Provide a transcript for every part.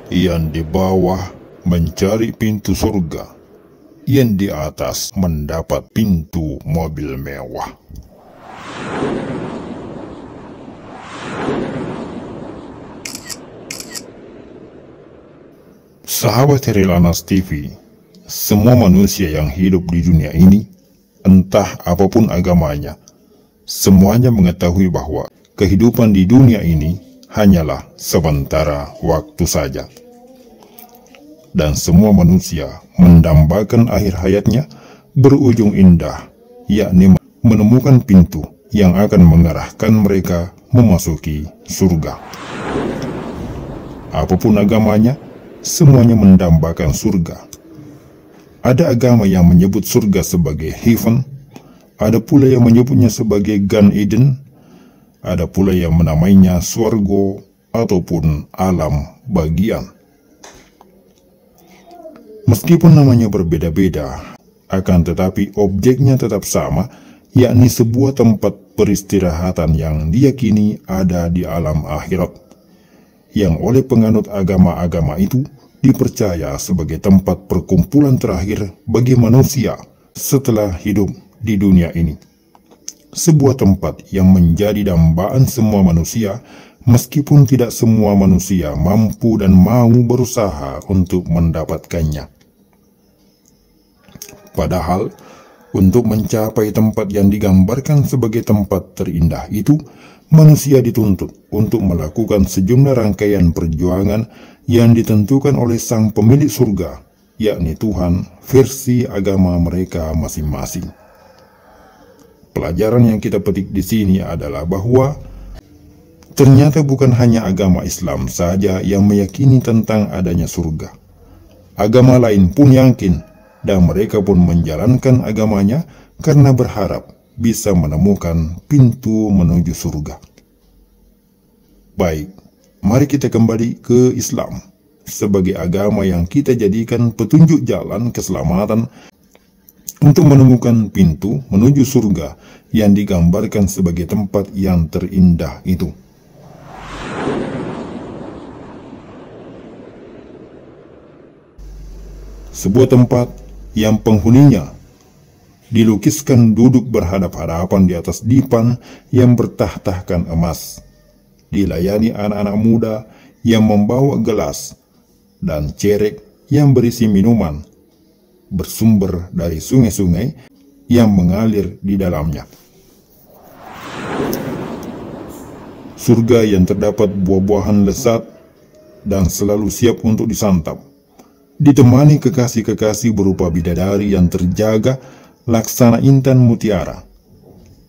Yang di bawah mencari pintu surga, yang di atas mendapat pintu mobil mewah. Sahabat Herilanas TV, semua manusia yang hidup di dunia ini, entah apapun agamanya, semuanya mengetahui bahwa kehidupan di dunia ini hanyalah sementara waktu saja. Dan semua manusia mendambakan akhir hayatnya berujung indah, yakni menemukan pintu yang akan mengarahkan mereka memasuki surga. Apapun agamanya, semuanya mendambakan surga. Ada agama yang menyebut surga sebagai heaven, ada pula yang menyebutnya sebagai Gan Eden, ada pula yang menamainya swargo ataupun alam bagian. Meskipun namanya berbeda-beda, akan tetapi objeknya tetap sama, yakni sebuah tempat peristirahatan yang diyakini ada di alam akhirat, yang oleh penganut agama-agama itu dipercaya sebagai tempat perkumpulan terakhir bagi manusia setelah hidup di dunia ini. Sebuah tempat yang menjadi dambaan semua manusia, meskipun tidak semua manusia mampu dan mau berusaha untuk mendapatkannya. Padahal, untuk mencapai tempat yang digambarkan sebagai tempat terindah itu, manusia dituntut untuk melakukan sejumlah rangkaian perjuangan yang ditentukan oleh sang pemilik surga, yakni Tuhan, versi agama mereka masing-masing. Pelajaran yang kita petik di sini adalah bahwa ternyata bukan hanya agama Islam saja yang meyakini tentang adanya surga. Agama lain pun yakin, dan mereka pun menjalankan agamanya karena berharap bisa menemukan pintu menuju surga. Baik, mari kita kembali ke Islam sebagai agama yang kita jadikan petunjuk jalan keselamatan untuk menemukan pintu menuju surga yang digambarkan sebagai tempat yang terindah itu. Sebuah tempat yang penghuninya dilukiskan duduk berhadap-hadapan di atas dipan yang bertahtakan emas, dilayani anak-anak muda yang membawa gelas dan cerek yang berisi minuman, bersumber dari sungai-sungai yang mengalir di dalamnya. Surga yang terdapat buah-buahan lezat dan selalu siap untuk disantap, ditemani kekasih-kekasih berupa bidadari yang terjaga laksana intan mutiara,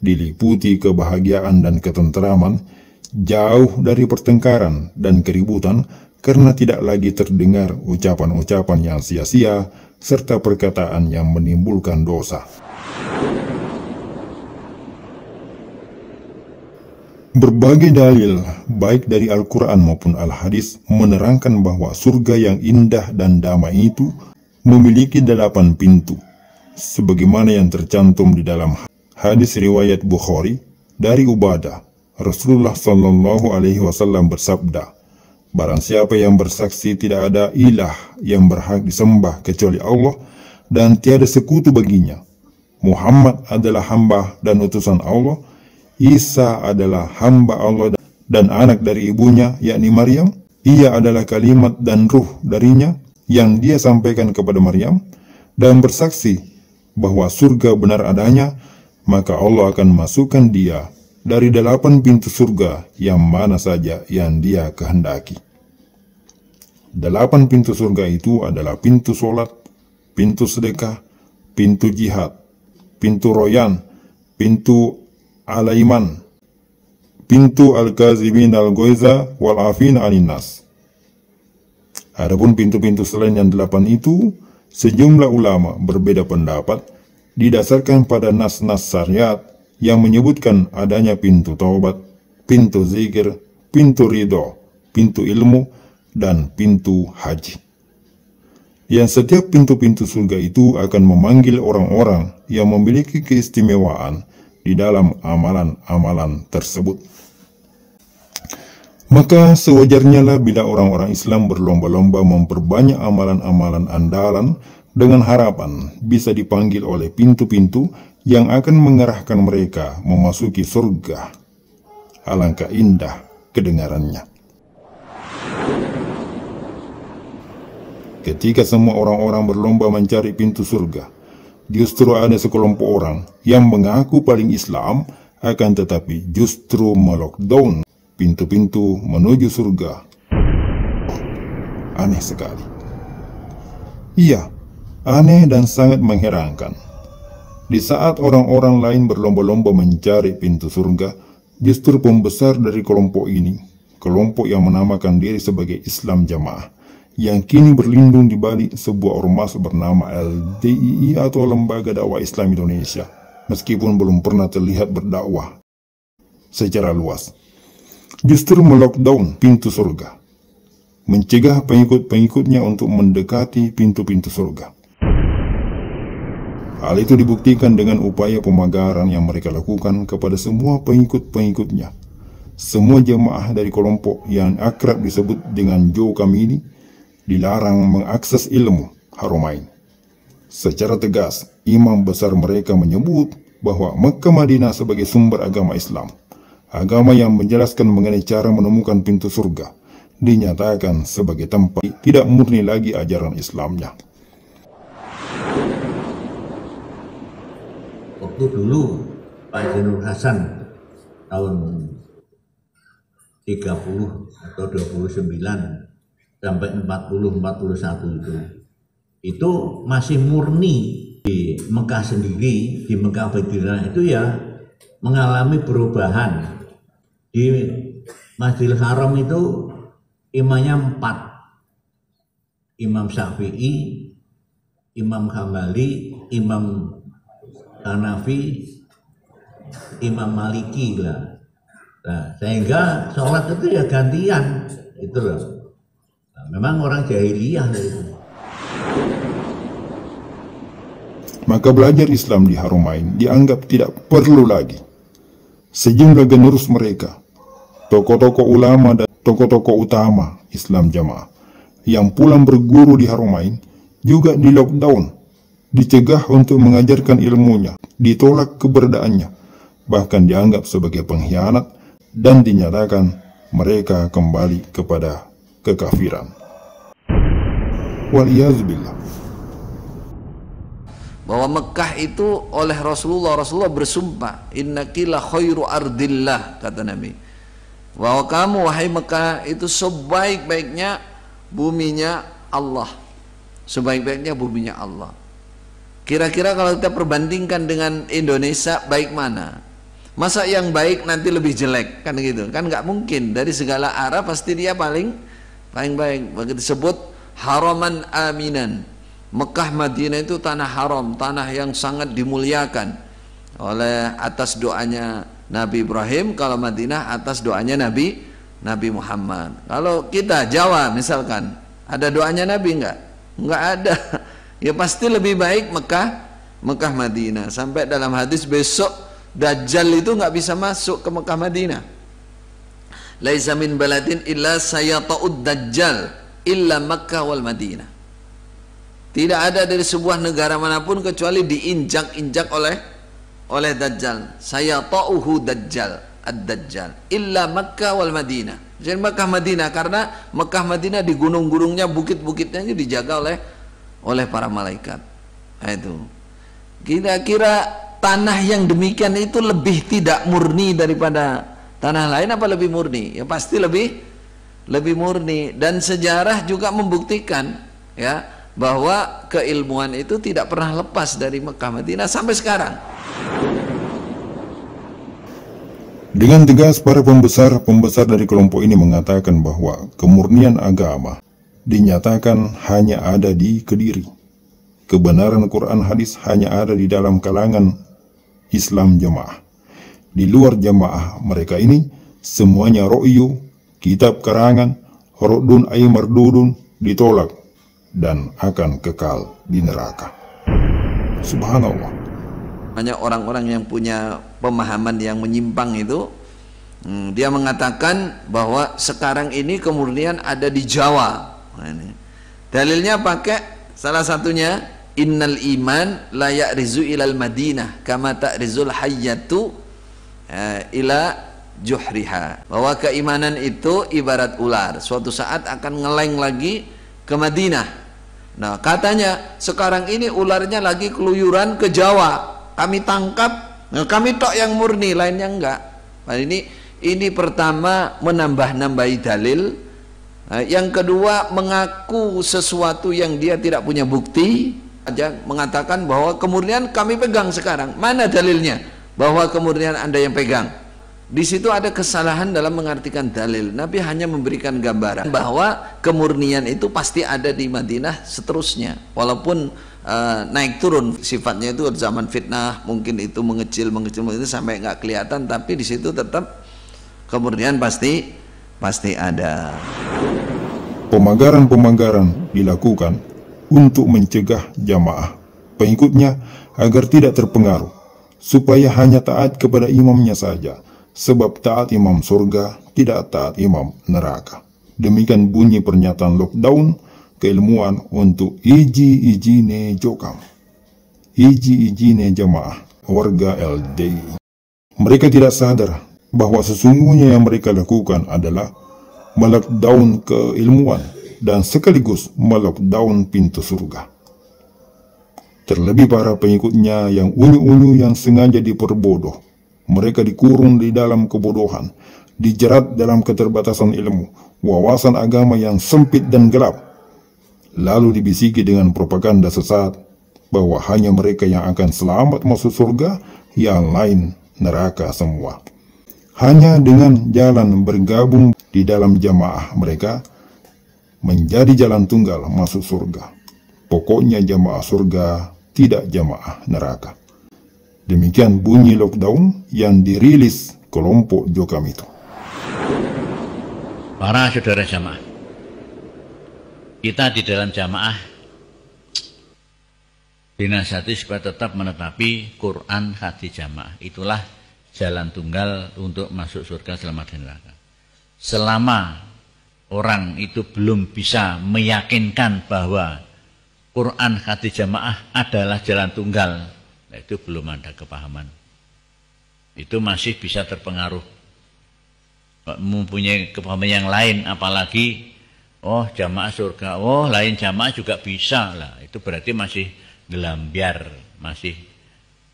diliputi kebahagiaan dan ketenteraman, jauh dari pertengkaran dan keributan karena tidak lagi terdengar ucapan-ucapan yang sia-sia serta perkataan yang menimbulkan dosa. Berbagai dalil, baik dari Al-Quran maupun Al-Hadis, menerangkan bahwa surga yang indah dan damai itu memiliki 8 pintu, sebagaimana yang tercantum di dalam hadis riwayat Bukhari dari Ubadah. Rasulullah Shallallahu Alaihi Wasallam bersabda, "Barang siapa yang bersaksi tidak ada ilah yang berhak disembah kecuali Allah dan tiada sekutu baginya, Muhammad adalah hamba dan utusan Allah, Isa adalah hamba Allah dan anak dari ibunya, yakni Maryam. Ia adalah kalimat dan ruh darinya yang dia sampaikan kepada Maryam, dan bersaksi bahwa surga benar adanya, maka Allah akan masukkan dia dari 8 pintu surga yang mana saja yang dia kehendaki." 8 pintu surga itu adalah pintu sholat, pintu sedekah, pintu jihad, pintu royan, pintu al-iman, pintu al-kazimin al-goiza wal-afin aninnas. Adapun pintu-pintu selain yang 8 itu, sejumlah ulama berbeda pendapat didasarkan pada nas-nas syariat yang menyebutkan adanya pintu taubat, pintu zikir, pintu ridho, pintu ilmu, dan pintu haji. Yang setiap pintu-pintu surga itu akan memanggil orang-orang yang memiliki keistimewaan di dalam amalan-amalan tersebut. Maka sewajarnya lah bila orang-orang Islam berlomba-lomba memperbanyak amalan-amalan andalan dengan harapan bisa dipanggil oleh pintu-pintu yang akan mengarahkan mereka memasuki surga. Alangkah indah kedengarannya. Ketika semua orang-orang berlomba mencari pintu surga, justru ada sekelompok orang yang mengaku paling Islam, akan tetapi justru melockdown pintu-pintu menuju surga. Aneh sekali. Iya, aneh dan sangat mengherankan. Di saat orang-orang lain berlomba-lomba mencari pintu surga, justru pembesar dari kelompok ini, kelompok yang menamakan diri sebagai Islam Jamaah, yang kini berlindung di balik sebuah ormas bernama LDII atau Lembaga Dakwah Islam Indonesia, meskipun belum pernah terlihat berdakwah secara luas, justru melockdown pintu surga, mencegah pengikut-pengikutnya untuk mendekati pintu-pintu surga. Hal itu dibuktikan dengan upaya pemagaran yang mereka lakukan kepada semua pengikut-pengikutnya. Semua jemaah dari kelompok yang akrab disebut dengan Jokam ini dilarang mengakses ilmu Haramain. Secara tegas, imam besar mereka menyebut bahwa Mekah Madinah sebagai sumber agama Islam, agama yang menjelaskan mengenai cara menemukan pintu surga, dinyatakan sebagai tempat tidak murni lagi ajaran Islamnya. Waktu dulu Pak Zainul Hasan tahun 30 atau 29 sampai 40-41 itu masih murni di Mekah sendiri, di Mekah Madinah itu ya mengalami perubahan. Di Masjidil Haram itu imamnya 4, Imam Syafi'i, Imam Hambali, Imam Hanafi, Imam Maliki lah. Nah, sehingga sholat itu ya gantian, itu loh. Nah, memang orang jahiliyah itu. Maka belajar Islam di Haramain dianggap tidak perlu lagi. Sejumlah generus mereka, tokoh-tokoh ulama dan tokoh-tokoh utama Islam Jamaah yang pulang berguru di Haramain juga di lockdown, dicegah untuk mengajarkan ilmunya, ditolak keberadaannya, bahkan dianggap sebagai pengkhianat dan dinyatakan mereka kembali kepada kekafiran. Waliyazubillah. Bahwa Mekah itu oleh Rasulullah bersumpah, innaki la khairu ardillah, kata Nabi, bahwa kamu wahai Mekah itu sebaik-baiknya buminya Allah, sebaik-baiknya buminya Allah. Kira-kira kalau kita perbandingkan dengan Indonesia, baik mana? Masa yang baik nanti lebih jelek, kan gitu? Kan nggak mungkin. Dari segala arah pasti dia paling baik. Begitu disebut haraman aminan. Mekah Madinah itu tanah haram, tanah yang sangat dimuliakan oleh atas doanya Nabi Ibrahim. Kalau Madinah atas doanya Nabi Muhammad. Kalau kita Jawa misalkan, ada doanya Nabi enggak ada. Ya pasti lebih baik Mekah Madinah. Sampai dalam hadis besok Dajjal itu nggak bisa masuk ke Mekah Madinah. Laisa min baladin illa sayata'ud Dajjal illa Makkah wal Madinah. Tidak ada dari sebuah negara manapun kecuali diinjak-injak oleh Dajjal. Sayata'uhu Dajjal, ad-Dajjal illa Makkah wal Madinah. Jadi Mekah Madinah, karena Mekah Madinah di gunung-gunungnya, bukit-bukitnya dijaga oleh para malaikat. Nah, itu kira-kira tanah yang demikian itu lebih tidak murni daripada tanah lain apa lebih murni? Ya pasti lebih murni. Dan sejarah juga membuktikan ya bahwa keilmuan itu tidak pernah lepas dari Mekah Madinah sampai sekarang. Dengan tegas para pembesar dari kelompok ini mengatakan bahwa kemurnian agama dinyatakan hanya ada di Kediri. Kebenaran Quran hadis hanya ada di dalam kalangan Islam Jamaah. Di luar Jamaah mereka ini semuanya ro'yu, kitab karangan, rodun ay mardudun ditolak dan akan kekal di neraka. Subhanallah. Banyak orang-orang yang punya pemahaman yang menyimpang itu Dia mengatakan bahwa sekarang ini kemudian ada di Jawa. Nah, ini. Dalilnya pakai salah satunya innal iman la ya'rizu ilal Madinah kama ta'rizul hayyatu ila juhriha. Bahwa keimanan itu ibarat ular, suatu saat akan ngeleng lagi ke Madinah. Nah, katanya sekarang ini ularnya lagi keluyuran ke Jawa. Kami tangkap, nah, kami tok yang murni, lainnya enggak. Nah, ini pertama menambah-nambahi dalil. Yang kedua mengaku sesuatu yang dia tidak punya bukti, aja mengatakan bahwa kemudian kami pegang sekarang. Mana dalilnya bahwa kemudian Anda yang pegang? Di situ ada kesalahan dalam mengartikan dalil. Nabi hanya memberikan gambaran bahwa kemurnian itu pasti ada di Madinah seterusnya. Walaupun naik turun sifatnya itu zaman fitnah, mungkin itu mengecil itu sampai nggak kelihatan, tapi di situ tetap kemurnian pasti ada. Pemagaran-pemagaran dilakukan untuk mencegah jamaah pengikutnya agar tidak terpengaruh, supaya hanya taat kepada imamnya saja, sebab taat imam surga tidak taat imam neraka. Demikian bunyi pernyataan lockdown keilmuan untuk iji-ijine jokam, iji-ijine jamaah warga LDI. Mereka tidak sadar bahwa sesungguhnya yang mereka lakukan adalah melockdown keilmuan dan sekaligus melockdown pintu surga. Terlebih para pengikutnya yang unyu-unyu yang sengaja diperbodoh. Mereka dikurung di dalam kebodohan, dijerat dalam keterbatasan ilmu, wawasan agama yang sempit dan gelap. Lalu dibisiki dengan propaganda sesat bahwa hanya mereka yang akan selamat masuk surga, yang lain neraka semua. Hanya dengan jalan bergabung di dalam jamaah mereka menjadi jalan tunggal masuk surga. Pokoknya jamaah surga, tidak jamaah neraka. Demikian bunyi lockdown yang dirilis kelompok Jokam itu. Para saudara jamaah, kita di dalam jamaah dinasihati supaya tetap menetapi Quran hadis jamaah. Itulah jalan tunggal untuk masuk surga selamat dan neraka. Selama orang itu belum bisa meyakinkan bahwa Quran hadis jamaah adalah jalan tunggal, nah itu belum ada kepahaman. Itu masih bisa terpengaruh. Mempunyai kepahaman yang lain, apalagi oh jamaah surga, oh lain jamaah juga bisa lah. Itu berarti masih gelambiar, masih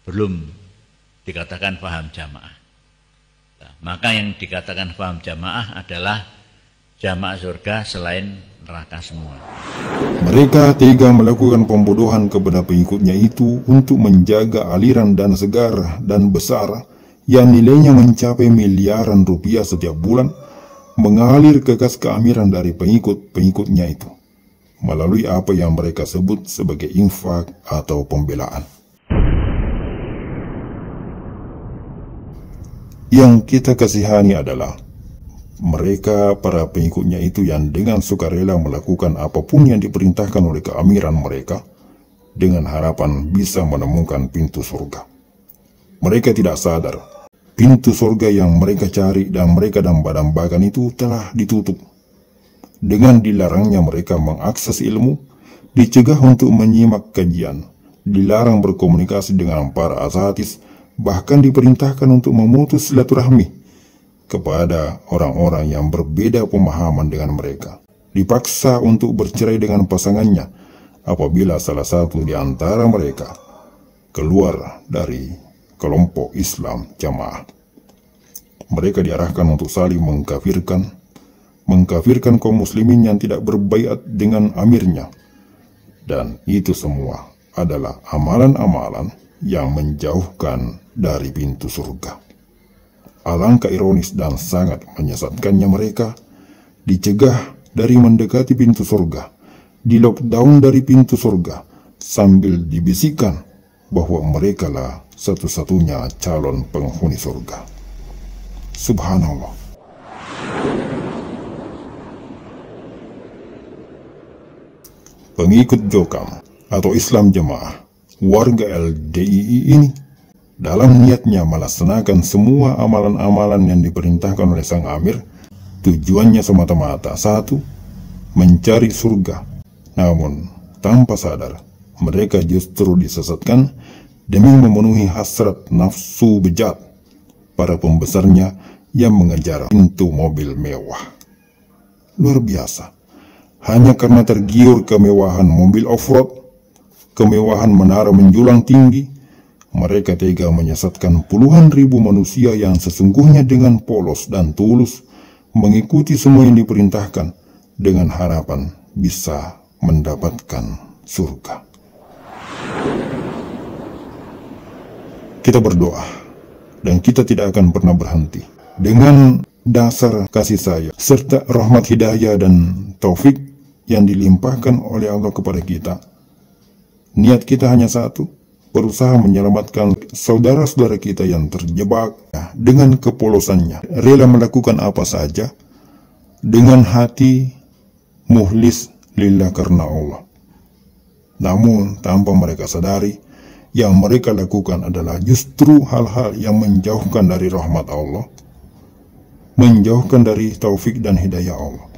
belum dikatakan paham jamaah. Nah, maka yang dikatakan paham jamaah adalah jamaah surga selain neraka semua. Mereka tega melakukan pembodohan kepada pengikutnya itu untuk menjaga aliran dana segar dan besar yang nilainya mencapai miliaran rupiah setiap bulan mengalir ke kas keamiran dari pengikut-pengikutnya itu melalui apa yang mereka sebut sebagai infak atau pembelaan. Yang kita kasihani adalah mereka, para pengikutnya itu yang dengan sukarela melakukan apapun yang diperintahkan oleh keamiran mereka dengan harapan bisa menemukan pintu surga. Mereka tidak sadar pintu surga yang mereka cari dan mereka dambakan itu telah ditutup. Dengan dilarangnya mereka mengakses ilmu, dicegah untuk menyimak kajian, dilarang berkomunikasi dengan para asatidz, bahkan diperintahkan untuk memutus silaturahmi kepada orang-orang yang berbeda pemahaman dengan mereka. Dipaksa untuk bercerai dengan pasangannya apabila salah satu di antara mereka keluar dari kelompok Islam jamaah. Mereka diarahkan untuk saling mengkafirkan kaum muslimin yang tidak berbaiat dengan amirnya. Dan itu semua adalah amalan-amalan yang menjauhkan dari pintu surga. Alangkah ironis dan sangat menyesatkannya mereka dicegah dari mendekati pintu surga, di lockdown dari pintu surga, sambil dibisikkan bahwa mereka lah satu-satunya calon penghuni surga. Subhanallah. Pengikut Jokam atau Islam Jamaah warga LDII ini dalam niatnya melaksanakan semua amalan-amalan yang diperintahkan oleh sang amir, tujuannya semata-mata satu, mencari surga. Namun, tanpa sadar, mereka justru disesatkan demi memenuhi hasrat nafsu bejat para pembesarnya yang mengejar pintu mobil mewah. Luar biasa. Hanya karena tergiur kemewahan mobil off-road, kemewahan menara menjulang tinggi, mereka tega menyesatkan puluhan ribu manusia yang sesungguhnya dengan polos dan tulus mengikuti semua yang diperintahkan dengan harapan bisa mendapatkan surga. Kita berdoa dan kita tidak akan pernah berhenti dengan dasar kasih sayang serta rahmat hidayah dan taufik yang dilimpahkan oleh Allah kepada kita. Niat kita hanya satu, berusaha menyelamatkan saudara-saudara kita yang terjebak dengan kepolosannya, rela melakukan apa saja dengan hati mukhlis lillah karena Allah. Namun tanpa mereka sadari, yang mereka lakukan adalah justru hal-hal yang menjauhkan dari rahmat Allah, menjauhkan dari taufik dan hidayah Allah.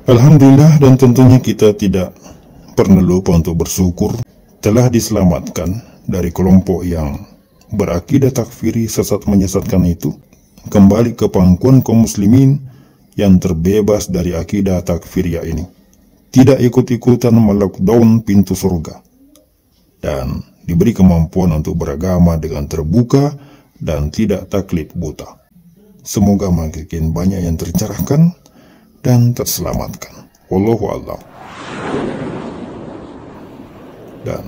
Alhamdulillah, dan tentunya kita tidak pernah lupa untuk bersyukur telah diselamatkan dari kelompok yang berakidah takfiri sesat menyesatkan itu, kembali ke pangkuan kaum muslimin yang terbebas dari akidah takfiriyah ini, tidak ikut-ikutan melockdown pintu surga, dan diberi kemampuan untuk beragama dengan terbuka dan tidak taklid buta. Semoga makin banyak yang tercerahkan dan terselamatkan. Wallahu a'lam. Dan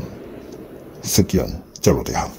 sekian celotehan.